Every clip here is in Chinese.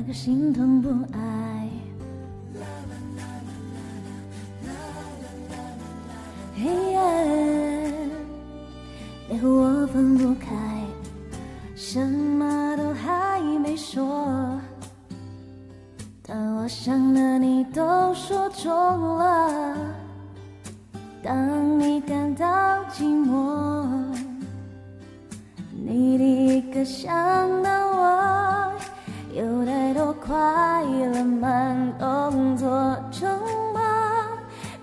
个心痛不爱。嘿耶，你和我分不开，什么都还没说，但我想的你都说中了。当你感到寂寞，你第一个想到我，有太多快乐慢动作中吧，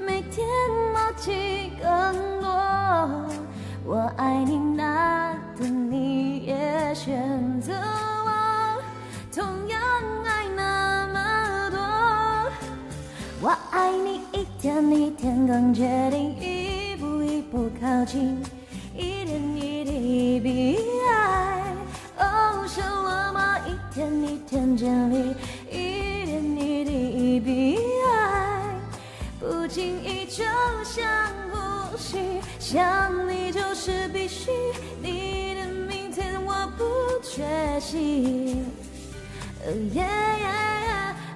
每天默契更多。我爱你那的你也选择我，同样爱那么多。我爱你一天一天更决定，一步一步靠近，一点一滴比爱。哦，像我们一天一天建立，一点一滴比爱。不经意就像呼吸，想你就是必须，你的明天我不缺席。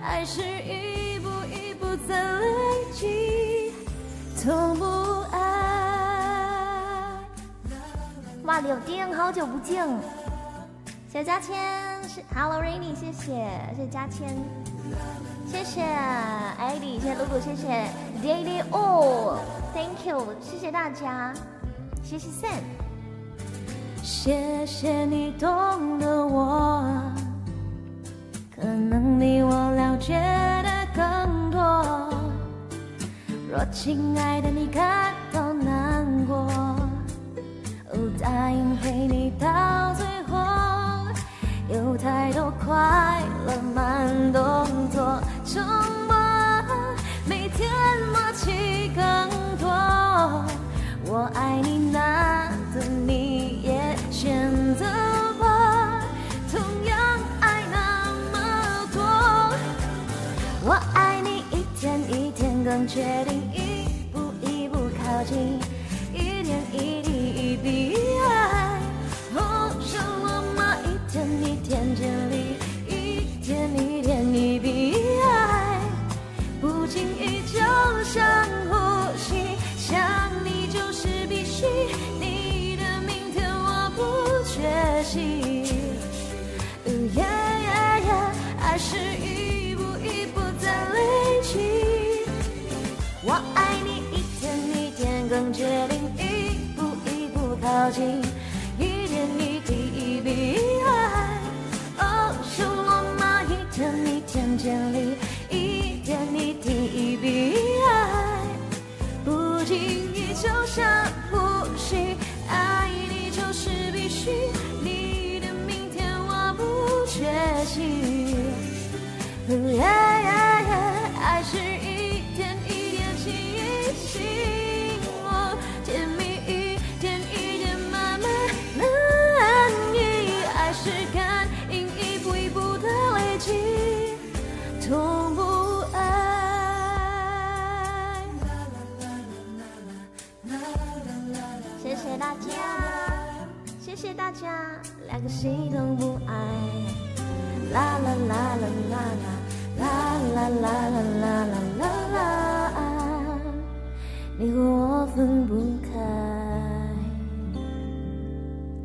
爱是一步一步在累积，从不爱。哇，柳丁好久不见，谢谢嘉谦，是 Hello Rainy， 谢谢嘉谦，谢谢 Eddie， 谢谢露露，谢谢 Daily All，Thank you， 谢谢大家，谢谢 Sam， 谢谢你懂得我，可能比我了解的更多。若亲爱的你感到难过，答应陪你到最后。有太多快乐慢动作重播，每天默契更多。我爱你那的你也选择我，同样爱那么多。我爱你一天一天更确定，一步一步靠近，一点一滴比爱。哦，像我们一天一天建立，一点一点一比爱。不经意就像呼吸，想你就是必须，你的明天我不缺席。爱是一步一步在累积，我爱你一天一天更确定，一步一步靠近，一点一滴比爱。哦，像我们一天一天建立，一点一滴比爱。不经意就像呼吸，爱你就是必须，你的明天我不缺席。爱是一点一点清醒，甜蜜一点一点慢慢难以。爱是感应，一步一步的累积，从不爱。谢谢大家，谢谢大家，两个心都不爱。啦啦啦啦啦啦啦啦啦啦啦啦啦，你和我分不开。